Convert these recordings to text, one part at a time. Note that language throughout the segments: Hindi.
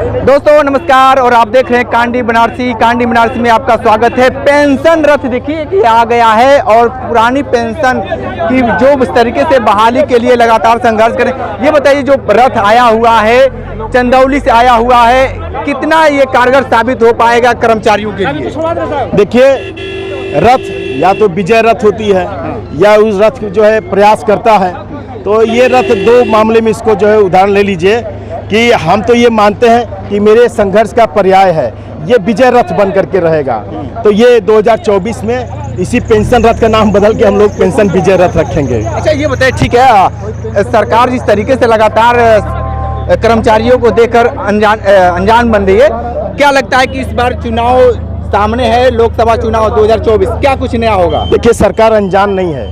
दोस्तों नमस्कार और आप देख रहे हैं कांडी बनारसी में आपका स्वागत है। पेंशन रथ देखिए कि आ गया है और पुरानी पेंशन की जो इस तरीके से बहाली के लिए लगातार संघर्ष करें। ये बताइए जो रथ आया हुआ है चंदौली से आया हुआ है, कितना ये कारगर साबित हो पाएगा कर्मचारियों के लिए? देखिए, रथ या तो विजय रथ होती है या उस रथ जो है प्रयास करता है। तो ये रथ दो मामले में इसको जो है उदाहरण ले लीजिए कि हम तो ये मानते हैं कि मेरे संघर्ष का पर्याय है, ये विजय रथ बन करके रहेगा। तो ये 2024 में इसी पेंशन रथ का नाम बदल के हम लोग पेंशन विजय रथ रखेंगे। अच्छा ये बताइए, ठीक है, सरकार जिस तरीके से लगातार कर्मचारियों को देकर अनजान बन रही है, क्या लगता है कि इस बार चुनाव सामने है, लोकसभा चुनाव 2024, क्या कुछ नया होगा? देखिए, सरकार अनजान नहीं है।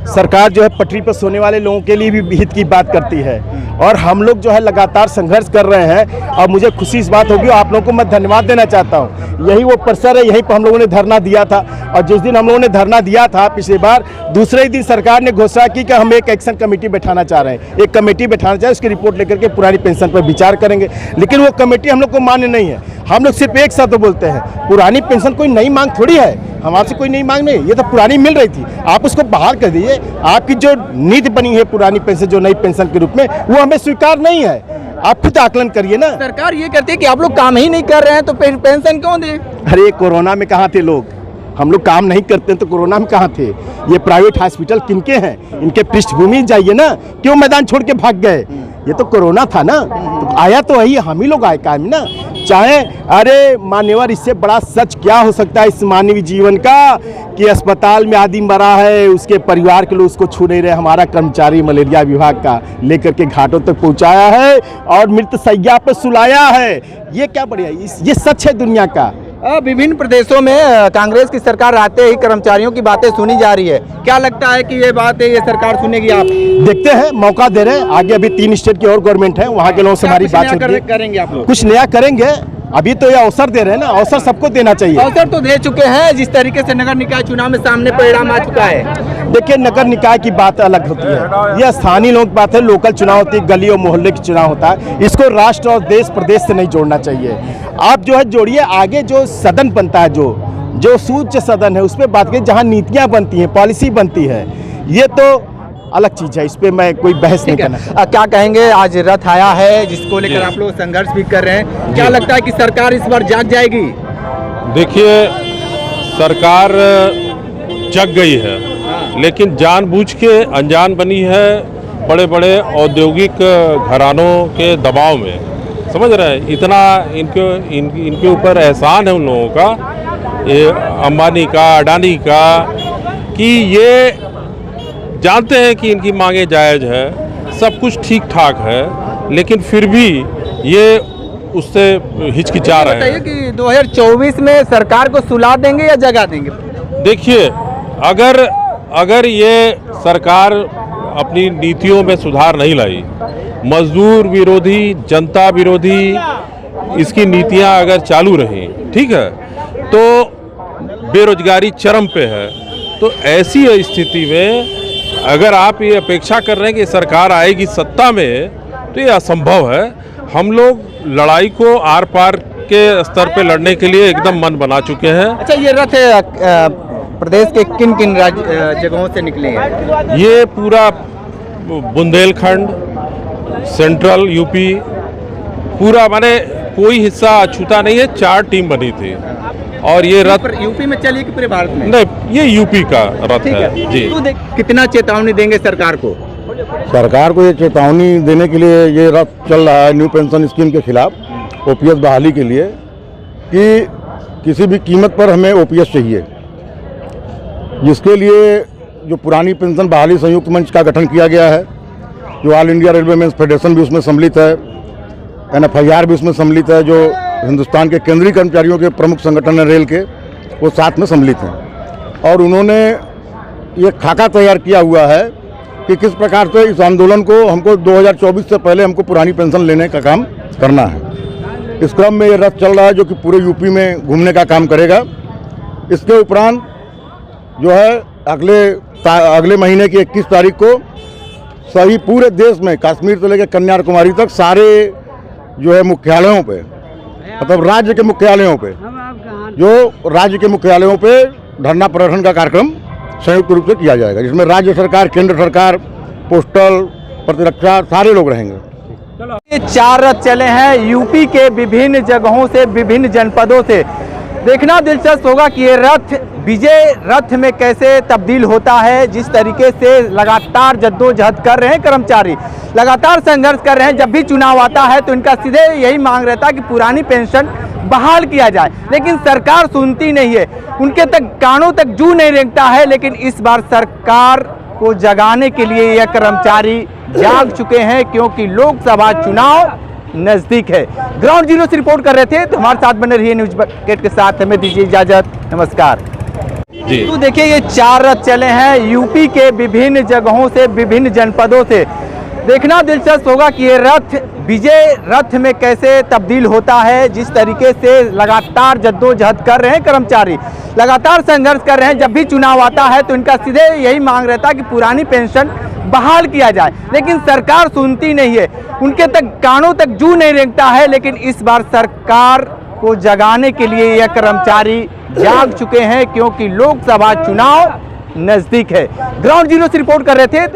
सरकार जो है पटरी पर सोने वाले लोगों के लिए भी हित की बात करती है और हम लोग जो है लगातार संघर्ष कर रहे हैं। और मुझे खुशी इस बात होगी, आप लोगों को मैं धन्यवाद देना चाहता हूं। यही वो परिसर है, यहीं पर हम लोगों ने धरना दिया था और जिस दिन हम लोगों ने धरना दिया था पिछली बार, दूसरे ही दिन सरकार ने घोषणा की कि हम एक एक्शन कमेटी बैठाना चाह रहे हैं, एक कमेटी बैठाना चाह रहे हैं, उसकी रिपोर्ट लेकर के पुरानी पेंशन पर विचार करेंगे। लेकिन वो कमेटी हम लोग को मान्य नहीं है। हम लोग सिर्फ एक शब्द बोलते हैं, पुरानी पेंशन कोई नई मांग थोड़ी है, हमारे से कोई नई मांग नहीं, ये तो पुरानी मिल रही थी, आप उसको बहाल कर दीजिए। आपकी जो नीति बनी है पुरानी पेंशन जो नई पेंशन के रूप में, वो हमें स्वीकार नहीं है। आप खुद आकलन करिए ना। सरकार ये कहती है कि आप लोग काम ही नहीं कर रहे हैं तो पेंशन क्यों दें? अरे कोरोना में कहाँ थे लोग? हम लोग काम नहीं करते तो कोरोना में कहाँ थे? ये प्राइवेट हॉस्पिटल किनके हैं? इनके पृष्ठभूमि जाइए ना, क्यों मैदान छोड़ के भाग गए? ये तो कोरोना था ना, तो आया तो वही हम ही लोग आए काम ना। चाहे अरे मान्यवर, इससे बड़ा सच क्या हो सकता है इस मानवीय जीवन का कि अस्पताल में आदमी मरा है, उसके परिवार के लोग उसको छू नहीं रहे। हमारा कर्मचारी मलेरिया विभाग का लेकर के घाटों तक पहुंचाया है और मृत सैया पर सुलाया है। ये क्या बढ़िया, ये सच है दुनिया का। विभिन्न प्रदेशों में कांग्रेस की सरकार आते ही कर्मचारियों की बातें सुनी जा रही है, क्या लगता है कि ये बात ये सरकार सुनेगी? आप देखते हैं, मौका दे रहे हैं। आगे अभी 3 स्टेट की और गवर्नमेंट है, वहाँ के लोगों से हमारी बात करेंगे। आप लोग कुछ नया करेंगे? अभी तो ये अवसर दे रहे हैं ना, अवसर सबको देना चाहिए। अवसर तो दे चुके हैं, जिस तरीके से नगर निकाय चुनाव में सामने परिणाम आ चुका है। देखिए, नगर निकाय की बात अलग होती है, ये स्थानीय लोगों की बात है, लोकल चुनाव होती है, गली और मोहल्ले की चुनाव होता है। इसको राष्ट्र और देश प्रदेश से नहीं जोड़ना चाहिए। आप जो है जोड़िए, आगे जो सदन बनता है, जो सूच्य सदन है, उस पर बात करिए, जहाँ नीतियाँ बनती हैं, पॉलिसी बनती है। ये तो अलग चीज है, इस पे मैं कोई बहस नहीं करना। क्या कहेंगे, आज रथ आया है जिसको लेकर आप लोग संघर्ष भी कर रहे हैं, क्या लगता है कि सरकार इस बार जाग जाएगी? देखिए, सरकार जग गई है, लेकिन जानबूझ के अनजान बनी है बड़े बड़े औद्योगिक घरानों के दबाव में। समझ रहे हैं, इतना इनके ऊपर एहसान है उन लोगों का, ये अंबानी का, अडानी का, कि ये जानते हैं कि इनकी मांगे जायज़ है, सब कुछ ठीक ठाक है, लेकिन फिर भी ये उससे हिचकिचा रहे हैं। कि 2024 में सरकार को सुला देंगे या जगा देंगे? देखिए, अगर ये सरकार अपनी नीतियों में सुधार नहीं लाई, मजदूर विरोधी, जनता विरोधी इसकी नीतियां अगर चालू रहीं, ठीक है, तो बेरोजगारी चरम पे है। तो ऐसी स्थिति में अगर आप ये अपेक्षा कर रहे हैं कि सरकार आएगी सत्ता में, तो ये असंभव है। हम लोग लड़ाई को आर पार के स्तर पे लड़ने के लिए एकदम मन बना चुके हैं। अच्छा, ये रथ प्रदेश के किन किन जगहों से निकले हैं? ये पूरा बुंदेलखंड, सेंट्रल यूपी, पूरा, माने कोई हिस्सा अछूता नहीं है। 4 टीम बनी थी और ये रथ यूपी में चलिए कि पूरे भारत में? नहीं, ये यूपी का रथ है जी। कितना चेतावनी देंगे सरकार को? सरकार को ये चेतावनी देने के लिए ये रथ चल रहा है न्यू पेंशन स्कीम के खिलाफ, ओपीएस बहाली के लिए, कि किसी भी कीमत पर हमें ओपीएस चाहिए। जिसके लिए जो पुरानी पेंशन बहाली संयुक्त मंच का गठन किया गया है, जो All India Railway Men's Federation भी उसमें सम्मिलित है, NFIR भी उसमें सम्मिलित है, जो हिंदुस्तान के केंद्रीय कर्मचारियों के प्रमुख संगठन है रेल के, वो साथ में सम्मिलित हैं। और उन्होंने ये खाका तैयार किया हुआ है कि किस प्रकार से इस आंदोलन को हमको 2024 से पहले हमको पुरानी पेंशन लेने का काम करना है। इस क्रम में ये रथ चल रहा है जो कि पूरे यूपी में घूमने का काम करेगा। इसके उपरांत जो है अगले महीने की 21 तारीख को सभी पूरे देश में, कश्मीर से लेकर कन्याकुमारी तक, सारे जो है मुख्यालयों पे मतलब राज्य के मुख्यालयों पे, जो राज्य के मुख्यालयों पे धरना प्रदर्शन का कार्यक्रम संयुक्त रूप से किया जाएगा, जिसमें राज्य सरकार, केंद्र सरकार, पोस्टल, प्रतिरक्षा सारे लोग रहेंगे। ये 4 रथ चले हैं यूपी के विभिन्न जगहों से, विभिन्न जनपदों से। देखना दिलचस्प होगा कि ये रथ विजय रथ में कैसे तब्दील होता है। जिस तरीके से लगातार जद्दोजहद कर रहे हैं कर्मचारी, लगातार संघर्ष कर रहे हैं। जब भी चुनाव आता है तो इनका सीधे यही मांग रहता है कि पुरानी पेंशन बहाल किया जाए, लेकिन सरकार सुनती नहीं है, उनके तक कानों तक जू नहीं रेंगता है। लेकिन इस बार सरकार को जगाने के लिए यह कर्मचारी जाग चुके हैं, क्योंकि लोकसभा चुनाव नजदीक है। ग्राउंड जीरो से रिपोर्ट कर रहे थे, तो हमारे साथ बने रहिए न्यूज बकेट के साथ। हमें दीजिए इजाजत, नमस्कार जी। तो देखिए ये 4 रथ चले हैं यूपी के विभिन्न जगहों से, विभिन्न जनपदों से। देखना दिलचस्प होगा कि ये रथ विजय रथ में कैसे तब्दील होता है। जिस तरीके से लगातार जद्दोजहद कर रहे हैं कर्मचारी, लगातार संघर्ष कर रहे हैं। जब भी चुनाव आता है तो इनका सीधे यही मांग रहता है कि पुरानी पेंशन बहाल किया जाए, लेकिन सरकार सुनती नहीं है, उनके तक कानों तक जू नहीं रेंगता है। लेकिन इस बार सरकार को जगाने के लिए यह कर्मचारी जाग चुके हैं, क्योंकि लोकसभा चुनाव नजदीक है। ग्राउंड जीरो से रिपोर्ट कर रहे थे।